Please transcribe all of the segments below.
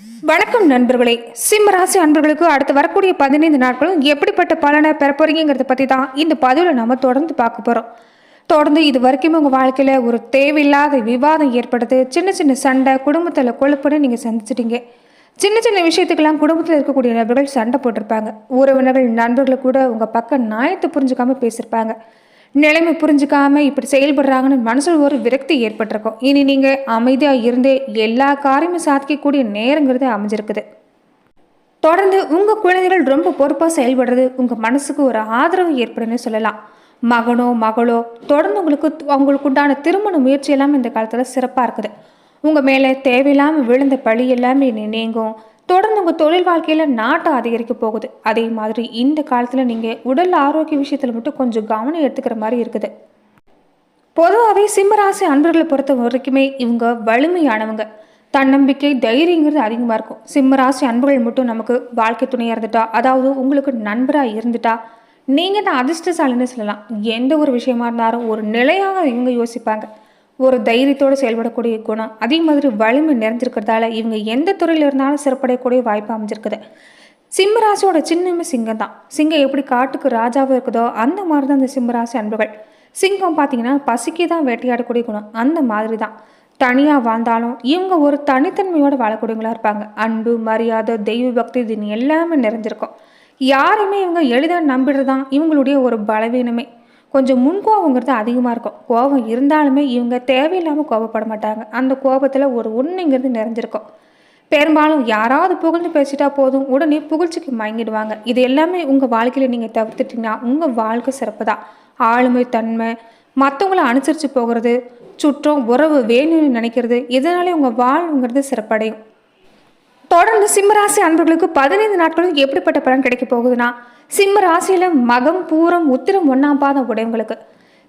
வணக்கம் நண்பர்களே. சிம்ம ராசி அன்பர்களுக்கு அடுத்து வரக்கூடிய 15 நாட்களும் எப்படிப்பட்ட பலனை பெற போறீங்கிறத பற்றி தான் இந்த பதிவில் நம்ம தொடர்ந்து பார்க்க போகிறோம். தொடர்ந்து இது வரைக்கும் உங்கள் வாழ்க்கையில் ஒரு தேவையில்லாத விவாதம் ஏற்படுது, சின்ன சின்ன சண்டை, குடும்பத்தில் கொழுப்புன்னு நீங்கள் சந்திச்சிட்டீங்க. சின்ன சின்ன விஷயத்துக்கெல்லாம் குடும்பத்தில் இருக்கக்கூடிய நபர்கள் சண்டை போட்டிருப்பாங்க. உறவினர்கள், நண்பர்கள் கூட உங்கள் பக்கம் நியாயத்தை புரிஞ்சுக்காம பேசியிருப்பாங்க. நிலைமை புரிஞ்சுக்காம இப்படி செயல்படுறாங்கன்னு மனசில் ஒரு விரக்தி ஏற்பட்டிருக்கும். இனி நீங்கள் அமைதியாக இருந்து எல்லா காரியமும் சாதிக்கக்கூடிய நேரங்கிறது அமைஞ்சிருக்குது. தொடர்ந்து உங்கள் குழந்தைகள் ரொம்ப பொறுப்பாக செயல்படுறது உங்கள் மனசுக்கு ஒரு ஆதரவு ஏற்படுன்னு சொல்லலாம். மகனோ மகளோ தொடர்ந்து அவங்களுக்கு உண்டான திருமண முயற்சி எல்லாமே இந்த காலத்தில் சிறப்பாக இருக்குது. உங்கள் மேலே தேவையில்லாமல் விழுந்த பழி எல்லாமே நீங்கும். தொடர்ந்து உங்கள் தொழில் வாழ்க்கையில் நாட்டம் அதிகரிக்க போகுது. அதே மாதிரி இந்த காலத்தில் நீங்கள் உடல் ஆரோக்கிய விஷயத்தில் மட்டும் கொஞ்சம் கவனம் எடுத்துக்கிற மாதிரி இருக்குது. பொதுவாகவே சிம்மராசி அன்பர்களை பொறுத்த வரைக்குமே இவங்க வலிமையானவங்க. தன்னம்பிக்கை, தைரியங்கிறது அதிகமாக இருக்கும். சிம்மராசி அன்பர்கள் மட்டும் நமக்கு வாழ்க்கை துணையாக இருந்துட்டா, அதாவது உங்களுக்கு நண்பராக இருந்துட்டா, நீங்கள் தான் அதிர்ஷ்டசாலின்னு சொல்லலாம். எந்த ஒரு விஷயமா இருந்தாலும் ஒரு நிலையாக இவங்க யோசிப்பாங்க. ஒரு தைரியத்தோடு செயல்படக்கூடிய குணம், அதே மாதிரி வலிமை நிறைஞ்சிருக்கிறதால இவங்க எந்த துறையில் இருந்தாலும் சிறப்படையக்கூடிய வாய்ப்பு அமைஞ்சிருக்குது. சிம்மராசியோட சின்னமே சிங்கம் தான். சிங்கம் எப்படி காட்டுக்கு ராஜாவாக இருக்குதோ அந்த மாதிரி தான் இந்த சிம்மராசி அன்புகள். சிங்கம் பார்த்தீங்கன்னா பசிக்கு தான் வேட்டையாடக்கூடிய குணம், அந்த மாதிரி தான். தனியாக வாழ்ந்தாலும் இவங்க ஒரு தனித்தன்மையோடு வாழக்கூடியவங்களா இருப்பாங்க. அன்பு, மரியாதை, தெய்வ பக்தி, இது எல்லாமே நிறைஞ்சிருக்கும். யாருமே இவங்க எளிதாக நம்பிடுறது தான் இவங்களுடைய ஒரு பலவீனமே. கொஞ்சம் முன்கோபங்கிறது அதிகமாக இருக்கும். கோபம் இருந்தாலுமே இவங்க தேவையில்லாமல் கோபப்பட மாட்டாங்க. அந்த கோபத்தில் ஒரு உண்மைங்கிறது நிறைஞ்சிருக்கும். பெரும்பாலும் யாராவது புகழ்ந்து பேசிட்டா போதும் உடனே புகழ்ச்சிக்கு மயங்கிடுவாங்க. இது எல்லாமே உங்கள் வாழ்க்கையில் நீங்கள் தவிர்த்துட்டிங்கன்னா உங்கள் வாழ்க்கை சிறப்பு தான். ஆளுமை தன்மை, மற்றவங்கள அனுசரித்து போகிறது, சுற்றம் உறவு வேணும்னு நினைக்கிறது, இதனாலே உங்கள் வாழ்வுங்கிறது சிறப்படையும். தொடர்ந்து சிம்மராசி அன்பர்களுக்கு 15 நாட்களும் எப்படிப்பட்ட பலன் கிடைக்க போகுதுன்னா, சிம்ம ராசியில மகம், பூரம், உத்திரம், 1ஆம் பாதம் உடையவங்களுக்கு,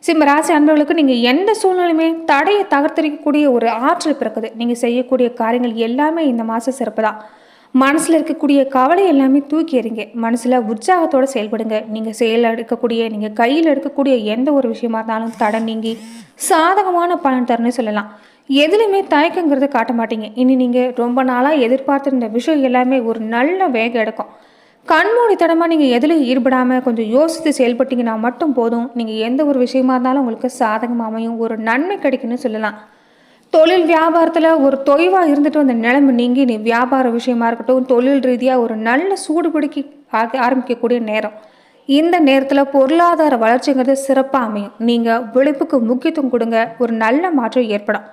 சிம்ம ராசி அன்பர்களுக்கு நீங்கள் எந்த சூழ்நிலையுமே தடையை தகர்த்தரிக்கக்கூடிய ஒரு ஆற்றல் பிறக்குது. நீங்கள் செய்யக்கூடிய காரியங்கள் எல்லாமே இந்த மாதம் சிறப்பு தான். மனசில் இருக்கக்கூடிய கவலை எல்லாமே தூக்கி எறிங்க. மனசில் உற்சாகத்தோடு செயல்படுங்க. நீங்கள் செயல் எடுக்கக்கூடிய, நீங்கள் கையில் எடுக்கக்கூடிய எந்த ஒரு விஷயமா இருந்தாலும் தடை நீங்கி சாதகமான பலன் தரணும்னு சொல்லலாம். எதுலையுமே தயக்கங்கிறத காட்ட மாட்டீங்க. இனி நீங்கள் ரொம்ப நாளாக எதிர்பார்த்துருந்த விஷயம் எல்லாமே ஒரு நல்ல வேகம் எடுக்கும். கண்மூடித்தனமாக நீங்கள் எதில் ஈடுபடாமல் கொஞ்சம் யோசித்து செயல்பட்டீங்கன்னா மட்டும் போதும். நீங்கள் எந்த ஒரு விஷயமா இருந்தாலும் உங்களுக்கு சாதகமாக அமையும், ஒரு நன்மை கிடைக்குன்னு சொல்லலாம். தொழில் வியாபாரத்தில் ஒரு தொய்வாக இருந்துட்டு வந்த நிலைமை நீங்கி நீ வியாபார விஷயமா இருக்கட்டும், தொழில் ரீதியாக ஒரு நல்ல சூடுபிடிக்க ஆரம்பிக்கக்கூடிய நேரம். இந்த நேரத்தில் பொருளாதார வளர்ச்சிங்கிறது சிறப்பாக அமையும். நீங்கள் உழைப்புக்கு முக்கியத்துவம் கொடுங்க, ஒரு நல்ல மாற்றம் ஏற்படும்.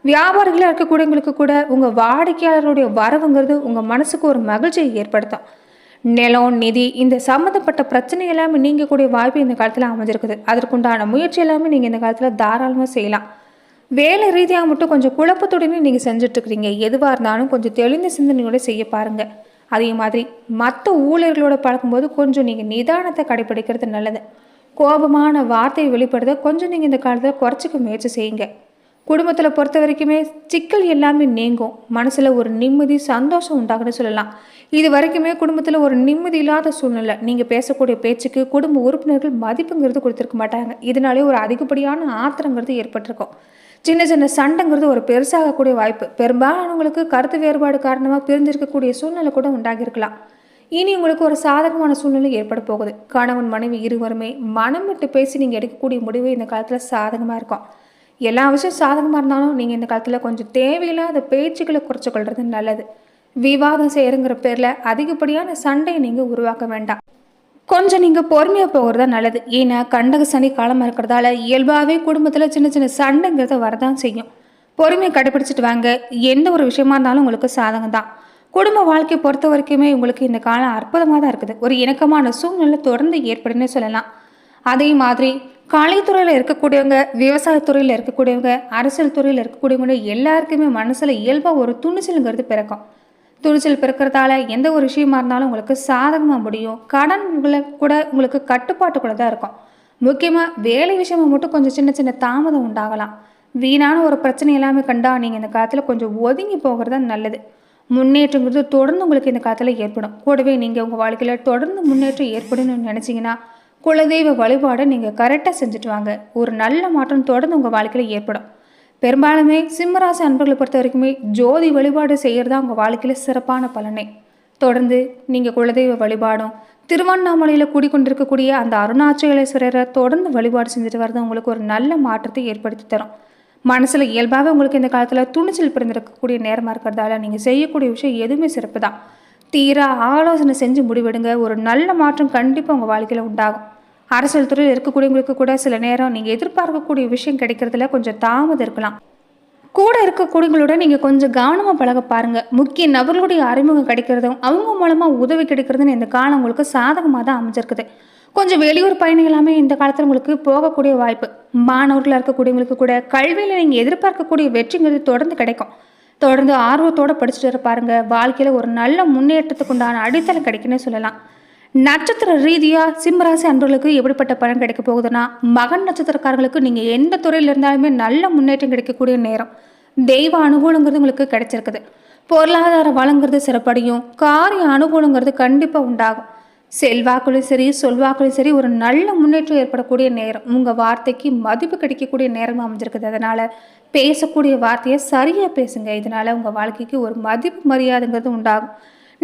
வியாபாரிகளாக இருக்கக்கூடியவங்களுக்கு கூட உங்கள் வாடிக்கையாளருடைய வரவுங்கிறது உங்கள் மனசுக்கு ஒரு மகிழ்ச்சியை ஏற்படுத்தும். நிலம், நிதி, இந்த சம்மந்தப்பட்ட பிரச்சனை எல்லாமே நீங்கக்கூடிய வாய்ப்பு இந்த காலத்தில் அமைஞ்சிருக்குது. அதற்குண்டான முயற்சி எல்லாமே நீங்கள் இந்த காலத்தில் தாராளமாக செய்யலாம். வேலை ரீதியாக மட்டும் கொஞ்சம் குழப்பத்துடனே நீங்கள் செஞ்சுட்ருக்கிறீங்க. எதுவாக இருந்தாலும் கொஞ்சம் தெளிந்த சிந்தனையோடு செய்ய பாருங்கள். அதே மாதிரி மற்ற ஊழியர்களோட பழக்கும்போது கொஞ்சம் நீங்கள் நிதானத்தை கடைப்பிடிக்கிறது நல்லது. கோபமான வார்த்தையை வெளிப்படுத்த கொஞ்சம் நீங்கள் இந்த காலத்தில் குறைச்சிக்க முயற்சி செய்யுங்க. குடும்பத்தில் பொறுத்த வரைக்குமே சிக்கல் எல்லாமே நீங்கும். மனசில் ஒரு நிம்மதி, சந்தோஷம் உண்டாகுன்னு சொல்லலாம். இது வரைக்குமே குடும்பத்தில் ஒரு நிம்மதி இல்லாத சூழ்நிலை. நீங்கள் பேசக்கூடிய பேச்சுக்கு குடும்ப உறுப்பினர்கள் மதிப்புங்கிறது கொடுத்துருக்க மாட்டாங்க. இதனாலே ஒரு அதிகப்படியான ஆத்திரங்கிறது ஏற்பட்டிருக்கும். சின்ன சின்ன சண்டைங்கிறது ஒரு பெருசாகக்கூடிய வாய்ப்பு. பெரும்பாலானவங்களுக்கு கருத்து வேறுபாடு காரணமாக பிரிஞ்சிருக்கக்கூடிய சூழ்நிலை கூட உண்டாகியிருக்கலாம். இனி உங்களுக்கு ஒரு சாதகமான சூழ்நிலை ஏற்பட போகுது. கணவன் மனைவி இருவருமே மனம் விட்டு பேசி நீங்கள் எடுக்கக்கூடிய முடிவு இந்த காலத்தில் சாதகமாக இருக்கும். எல்லா விஷயம் சாதகமாக இருந்தாலும் நீங்கள் இந்த காலத்தில் கொஞ்சம் தேவையில்லாத பேச்சுக்களை குறைச்சிக்கொள்வது நல்லது. விவாதம் செய்யறங்கிற பேரில் அதிகப்படியான சண்டையை நீங்கள் உருவாக்க வேண்டாம். கொஞ்சம் நீங்கள் பொறுமையாக போகிறது தான் நல்லது. ஏன்னா கண்டக சனி காலமாக இருக்கிறதால இயல்பாகவே குடும்பத்தில் சின்ன சின்ன சண்டைங்கிறத வரதான் செய்யும். பொறுமையை கடைப்பிடிச்சிட்டு வாங்க. எந்த ஒரு விஷயமா இருந்தாலும் உங்களுக்கு சாதகம் தான். குடும்ப வாழ்க்கையை பொறுத்த வரைக்குமே உங்களுக்கு இந்த காலம் அற்புதமாக தான் இருக்குது. ஒரு இணக்கமான சூழ்நிலை தொடர்ந்து ஏற்படுன்னு சொல்லலாம். அதே மாதிரி கலைத்துறையில் இருக்கக்கூடியவங்க, விவசாயத்துறையில் இருக்கக்கூடியவங்க, அரசியல் துறையில் இருக்கக்கூடியவங்க எல்லாருக்குமே மனசில் இயல்பாக ஒரு துணிச்சலுங்கிறது பிறக்கும். துணிச்சல் பிறக்கிறதால எந்த ஒரு விஷயமா இருந்தாலும் உங்களுக்கு சாதகமாக முடியும். கடன்களை கூட உங்களுக்கு கட்டுப்பாட்டுக்குள்ளே தான் இருக்கும். முக்கியமாக வேலை விஷயமா மட்டும் கொஞ்சம் சின்ன சின்ன தாமதம் உண்டாகலாம். வீணான ஒரு பிரச்சனை எல்லாமே கண்டா நீங்கள் இந்த காலத்தில் கொஞ்சம் ஒதுங்கி போகிறது தான் நல்லது. முன்னேற்றங்கிறது தொடர்ந்து உங்களுக்கு இந்த காலத்தில் ஏற்படும். கூடவே நீங்கள் உங்கள் வாழ்க்கையில் தொடர்ந்து முன்னேற்றம் ஏற்படணும்னு நினச்சிங்கன்னா குலதெய்வ வழிபாடை நீங்கள் கரெக்டாக செஞ்சுட்டு வாங்க. ஒரு நல்ல மாற்றம் தொடர்ந்து உங்கள் வாழ்க்கையில் ஏற்படும். பெரும்பாலுமே சிம்மராசி அன்பர்களை பொறுத்த வரைக்குமே ஜோதி வழிபாடு செய்கிறது தான் உங்கள் வாழ்க்கையில் சிறப்பான பலனே. தொடர்ந்து நீங்கள் குலதெய்வ வழிபாடும் திருவண்ணாமலையில் கூடிக்கொண்டிருக்கக்கூடிய அந்த அருணாச்சலேஸ்வரரை தொடர்ந்து வழிபாடு செஞ்சுட்டு வர்றது உங்களுக்கு ஒரு நல்ல மாற்றத்தை ஏற்படுத்தி தரும். மனசில் இயல்பாகவே உங்களுக்கு இந்த காலத்தில் துணிச்சல் பிறந்திருக்கக்கூடிய நேரமாக இருக்கிறதால நீங்கள் செய்யக்கூடிய விஷயம் எதுவுமே சிறப்பு தான். தீரா ஆலோசனை செஞ்சு முடிவெடுங்க. ஒரு நல்ல மாற்றம் கண்டிப்பாக உங்கள் வாழ்க்கையில் உண்டாகும். அரசியல் துறையில் இருக்கக்கூடியவங்களுக்கு கூட சில நேரம் நீங்கள் எதிர்பார்க்கக்கூடிய விஷயம் கிடைக்கிறதுல கொஞ்சம் தாமதம் இருக்கலாம். கூட இருக்கக்கூடியவங்களோட நீங்கள் கொஞ்சம் கவனமாக பழக பாருங்கள். முக்கிய நபர்களுடைய அறிமுகம் கிடைக்கிறதும் அவங்க மூலமாக உதவி கிடைக்கிறதுன்னு இந்த காலம் உங்களுக்கு சாதகமாக தான் அமைஞ்சிருக்குது. கொஞ்சம் வெளியூர் பயணிகளாமே இந்த காலத்தில் உங்களுக்கு போகக்கூடிய வாய்ப்பு. மாணவர்களாக இருக்கக்கூடியவங்களுக்கு கூட கல்வியில் நீங்கள் எதிர்பார்க்கக்கூடிய வெற்றிங்கிறது தொடர்ந்து கிடைக்கும். தொடர்ந்து ஆர்வத்தோடு படிச்சுட்டு வர பாருங்க. வாழ்க்கையில் ஒரு நல்ல முன்னேற்றத்துக்கு உண்டான அடித்தளம் கிடைக்குன்னே சொல்லலாம். நட்சத்திர ரீதியாக சிம்மராசி அன்பர்களுக்கு எப்படிப்பட்ட பலன் கிடைக்க போகுதுன்னா, மகன் நட்சத்திரக்காரர்களுக்கு நீங்கள் எந்த துறையில் இருந்தாலுமே நல்ல முன்னேற்றம் கிடைக்கக்கூடிய நேரம். தெய்வ அனுகூலங்கிறது உங்களுக்கு கிடைச்சிருக்குது. பொருளாதார வளங்கிறது சிறப்படையும். காரிய அனுகூலங்கிறது கண்டிப்பாக உண்டாகும். செல்வாக்குலையும் சரி சொல்வாக்குலையும் சரி ஒரு நல்ல முன்னேற்றம் ஏற்படக்கூடிய நேரம். உங்கள் வார்த்தைக்கு மதிப்பு கிடைக்கக்கூடிய நேரமாக அமைஞ்சிருக்குது. அதனால் பேசக்கூடிய வார்த்தையை சரியாக பேசுங்க. இதனால் உங்கள் வாழ்க்கைக்கு ஒரு மதிப்பு மரியாதைங்கிறது உண்டாகும்.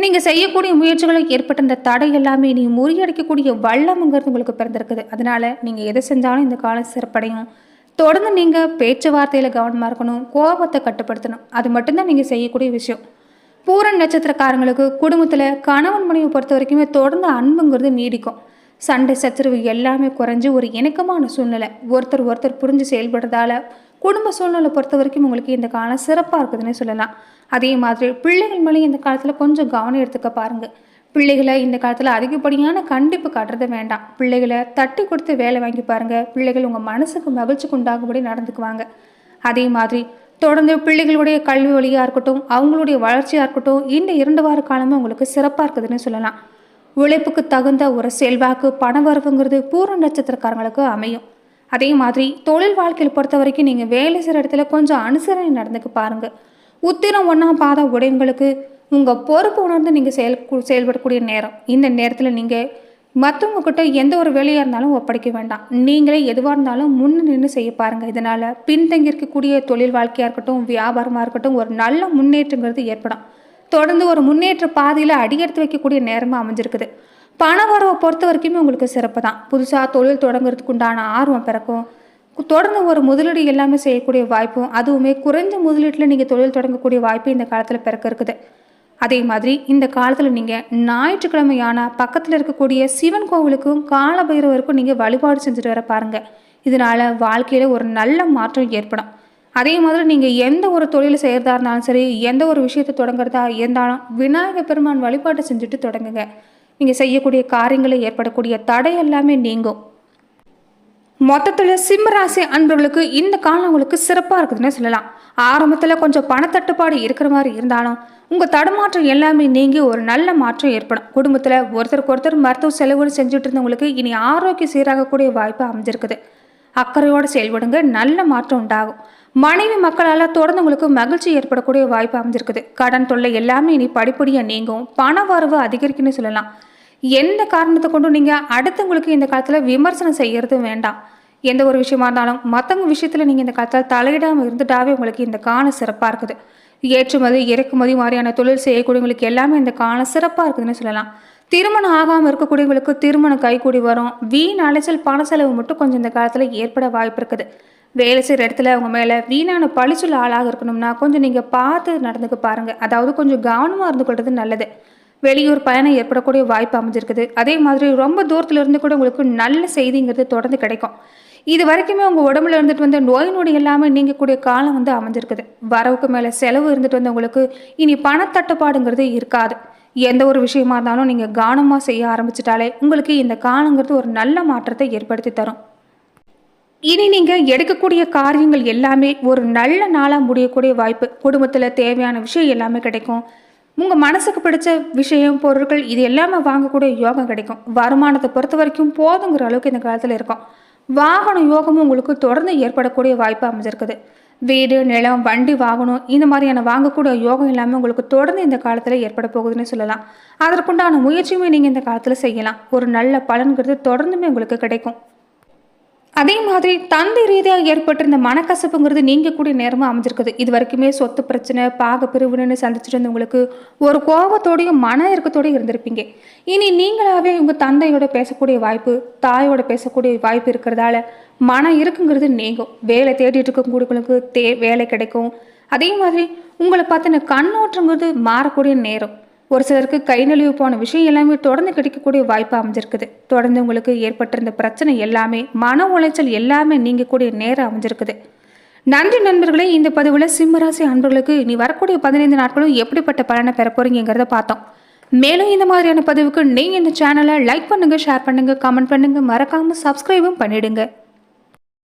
நீங்கள் செய்யக்கூடிய முயற்சிகளுக்கு ஏற்பட்ட இந்த தடை எல்லாமே நீங்கள் முறியடிக்கக்கூடிய வல்லம்ங்கிறது உங்களுக்கு பிறந்திருக்குது. அதனால் நீங்கள் எதை செஞ்சாலும் இந்த காலம் சிறப்படையும். தொடர்ந்து நீங்கள் பேச்சுவார்த்தையில் கவனமாக இருக்கணும். கோபத்தை கட்டுப்படுத்தணும். அது மட்டும்தான் நீங்கள் செய்யக்கூடிய விஷயம். பூரண நட்சத்திரக்காரங்களுக்கு குடும்பத்தில் கணவன் மனைவி பொறுத்த வரைக்குமே தொடர்ந்து அன்புங்கிறது நீடிக்கும். சண்டை சச்சரவு எல்லாமே குறைஞ்சி ஒரு இணக்கமான சூழ்நிலை. ஒருத்தர் புரிஞ்சு செயல்படுறதால குடும்ப சூழ்நிலை பொறுத்த வரைக்கும் உங்களுக்கு இந்த காலம் சிறப்பாக இருக்குதுன்னு சொல்லலாம். அதே மாதிரி பிள்ளைகள் மேலேயும் இந்த காலத்தில் கொஞ்சம் கவனம் எடுத்துக்க பாருங்கள். பிள்ளைகளை இந்த காலத்தில் அதிகப்படியான கண்டிப்பு காட்டுறது வேண்டாம். பிள்ளைகளை தட்டி கொடுத்து வேலை வாங்கி பாருங்கள். பிள்ளைகள் உங்கள் மனசுக்கு மகிழ்ச்சிக்கு உண்டாகும்படி நடந்துக்குவாங்க. அதே மாதிரி தொடர்ந்து பிள்ளைகளுடைய கல்வி வழியாக இருக்கட்டும், அவங்களுடைய வளர்ச்சியாக இருக்கட்டும், இந்த 2 வார காலமே உங்களுக்கு சிறப்பாக இருக்குதுன்னு சொல்லலாம். உழைப்புக்கு தகுந்த ஒரு செல்வாக்கு பணவரவுங்கிறது பூரண நட்சத்திரக்காரங்களுக்கு அமையும். அதே மாதிரி தொழில் வாழ்க்கையில் பொறுத்த வரைக்கும் நீங்கள் வேலை செய்கிற இடத்துல கொஞ்சம் அனுசரணை நடந்துக்க பாருங்கள். உத்திரம் 1ஆம் பாத உடையவங்களுக்கு உங்கள் பொறுப்பு உணர்ந்து நீங்கள் செயல்படக்கூடிய நேரம். இந்த நேரத்தில் நீங்கள் மற்றவங்க கிட்ட எந்த ஒரு வேலையாக இருந்தாலும் ஒப்படைக்க வேண்டாம். நீங்களே எதுவாக இருந்தாலும் முன்னு நின்று செய்ய பாருங்கள். இதனால் பின்தங்கி இருக்கக்கூடிய தொழில் வாழ்க்கையாக இருக்கட்டும், வியாபாரமாக இருக்கட்டும், ஒரு நல்ல முன்னேற்றங்கிறது ஏற்படும். தொடர்ந்து ஒரு முன்னேற்ற பாதையில் அடியெடுத்து வைக்கக்கூடிய நேரமாக அமைஞ்சிருக்குது. பண வரவை பொறுத்த வரைக்குமே உங்களுக்கு சிறப்பு தான். புதுசாக தொழில் தொடங்குறதுக்கு உண்டான ஆர்வம் பிறக்கும். தொடர்ந்து ஒரு முதலீடு எல்லாமே செய்யக்கூடிய வாய்ப்பும், அதுவுமே குறைஞ்ச முதலீட்டில் நீங்கள் தொழில் தொடங்கக்கூடிய வாய்ப்பு இந்த காலத்தில் பிறக்க இருக்குது. அதே மாதிரி இந்த காலத்தில் நீங்கள் ஞாயிற்றுக்கிழமையான பக்கத்தில் இருக்கக்கூடிய சிவன் கோவிலுக்கும் காலபைரவருக்கும் நீங்கள் வழிபாடு செஞ்சுட்டு வர பாருங்கள். இதனால் வாழ்க்கையில் ஒரு நல்ல மாற்றம் ஏற்படும். அதே மாதிரி நீங்கள் எந்த ஒரு தொழில் செய்கிறதா இருந்தாலும் சரி, எந்த ஒரு விஷயத்தை தொடங்குறதா இருந்தாலும் விநாயகர் பெருமான் வழிபாட்டை செஞ்சுட்டு தொடங்குங்க. நீங்கள் செய்யக்கூடிய காரியங்களில் ஏற்படக்கூடிய தடை எல்லாமே நீங்கும். மொத்தத்தில் சிம்மராசி அன்பர்களுக்கு இந்த காலம் உங்களுக்கு சிறப்பாக இருக்குதுன்னு சொல்லலாம். ஆரம்பத்தில் கொஞ்சம் பணத்தட்டுப்பாடு இருக்கிற மாதிரி இருந்தாலும் உங்கள் தடுமாற்றம் எல்லாமே நீங்கி ஒரு நல்ல மாற்றம் ஏற்படும். குடும்பத்தில் ஒருத்தருக்கு மருத்துவ செலவுன்னு செஞ்சுட்டு இருந்தவங்களுக்கு இனி ஆரோக்கிய சீராகக்கூடிய வாய்ப்பு அமைஞ்சிருக்குது. அக்கறையோடு செயல்படுங்க. நல்ல மாற்றம் உண்டாகும். மனைவி மக்களால் தொடர்ந்து உங்களுக்கு மகிழ்ச்சி ஏற்படக்கூடிய வாய்ப்பு அமைஞ்சிருக்குது. கடன் தொல்லை எல்லாமே இனி படிப்படியாக நீங்கும். பண வரவு அதிகரிக்குன்னு சொல்லலாம். எந்த காரணத்தை கொண்டும் நீங்கள் அடுத்தவங்களுக்கு இந்த காலத்தில் விமர்சனம் செய்கிறது வேண்டாம். எந்த ஒரு விஷயமா இருந்தாலும் மற்றவங்க விஷயத்தில் நீங்கள் இந்த காலத்தில் தலையிடாமல் இருந்துட்டாவே உங்களுக்கு இந்த காலம் சிறப்பாக இருக்குது. ஏற்றுமதி இறக்குமதி மாதிரியான தொழில் செய்யக்கூடியவங்களுக்கு எல்லாமே இந்த காலம் சிறப்பாக இருக்குதுன்னு சொல்லலாம். திருமணம் ஆகாமல் இருக்கக்கூடியவங்களுக்கு திருமணம் கைகூடி வரும். வீண் அலைச்சல் பண செலவு மட்டும் கொஞ்சம் இந்த காலத்தில் ஏற்பட வாய்ப்பு இருக்குது. வேலை செய்கிற இடத்துல அவங்க மேலே வீணான பழிச்சொல் ஆளாக இருக்கணும்னா கொஞ்சம் நீங்கள் பார்த்து நடந்துக்க பாருங்கள். அதாவது கொஞ்சம் கவனமாக இருந்து கொள்வது நல்லது. வெளியூர் பயணம் ஏற்படக்கூடிய வாய்ப்பு அமைஞ்சிருக்குது. அதே மாதிரி ரொம்ப தூரத்தில் இருந்து கூட உங்களுக்கு நல்ல செய்திங்கிறது தொடர்ந்து கிடைக்கும். இது வரைக்குமே உங்கள் உடம்புல இருந்துட்டு வந்த நோய் நொடி எல்லாமே நீங்கக்கூடிய காலம் அமைஞ்சிருக்குது. வரவுக்கு மேலே செலவு இருந்துட்டு வந்தவங்களுக்கு இனி பணத்தட்டுப்பாடுங்கிறது இருக்காது. எந்த ஒரு விஷயமா இருந்தாலும் நீங்கள் கவனமாக செய்ய ஆரம்பிச்சிட்டாலே உங்களுக்கு இந்த காலங்கிறது ஒரு நல்ல மாற்றத்தை ஏற்படுத்தி தரும். இனி நீங்கள் எடுக்கக்கூடிய காரியங்கள் எல்லாமே ஒரு நல்ல நாளாக முடியக்கூடிய வாய்ப்பு. குடும்பத்தில் தேவையான விஷயம் எல்லாமே கிடைக்கும். உங்கள் மனசுக்கு பிடிச்ச விஷயம் பொருட்கள் இது எல்லாமே வாங்கக்கூடிய யோகம் கிடைக்கும். வருமானத்தை பொறுத்த வரைக்கும் போதுங்கிற அளவுக்கு இந்த காலத்தில் இருக்கும். வாகன யோகமும் உங்களுக்கு தொடர்ந்து ஏற்படக்கூடிய வாய்ப்பு அமைஞ்சிருக்குது. வீடு நிலம் வண்டி வாகனம் இந்த மாதிரியான வாங்கக்கூடிய யோகம் எல்லாமே உங்களுக்கு தொடர்ந்து இந்த காலத்தில் ஏற்பட போகுதுன்னு சொல்லலாம். அதற்குண்டான முயற்சியுமே நீங்கள் இந்த காலத்தில் செய்யலாம். ஒரு நல்ல பலன்கிறது தொடர்ந்துமே உங்களுக்கு கிடைக்கும். அதே மாதிரி தந்தை ரீதியாக ஏற்பட்டிருந்த மனக்கசப்புங்கிறது நீங்கக்கூடிய நேரமாக அமைஞ்சிருக்குது. இது வரைக்குமே சொத்து பிரச்சனை, பாக பிரிவினைன்னு சந்திச்சுட்டு இருந்தவங்களுக்கு ஒரு கோபத்தோடையும் மன இறுக்கத்தோடையும் இருந்திருப்பீங்க. இனி நீங்களாவே உங்கள் தந்தையோட பேசக்கூடிய வாய்ப்பு, தாயோட பேசக்கூடிய வாய்ப்பு இருக்கிறதால மன இருக்குங்கிறது நீங்கும். வேலை தேடிட்டு இருக்கக்கூடியவங்களுக்கு வேலை கிடைக்கும். அதே மாதிரி உங்களை பார்த்தின கண்ணோட்டங்கிறது மாறக்கூடிய நேரம். ஒரு சிலருக்கு கை நழுவி போன விஷயம் எல்லாமே தொடர்ந்து கிடைக்கக்கூடிய வாய்ப்பு அமைஞ்சிருக்குது. தொடர்ந்து உங்களுக்கு ஏற்பட்டிருந்த பிரச்சனை எல்லாமே, மன உளைச்சல் எல்லாமே நீங்கக்கூடிய நேரம் அமைஞ்சிருக்குது. நன்றி நண்பர்களே. இந்த பதிவில் சிம்மராசி அன்பர்களுக்கு நீ வரக்கூடிய 15 நாட்களும் எப்படிப்பட்ட பலனை பெற போறீங்கிறத பார்த்தோம். மேலும் இந்த மாதிரியான பதிவுக்கு நீங்கள் இந்த சேனலை லைக் பண்ணுங்க, ஷேர் பண்ணுங்க, கமெண்ட் பண்ணுங்க, மறக்காம சப்ஸ்கிரைபும் பண்ணிடுங்க.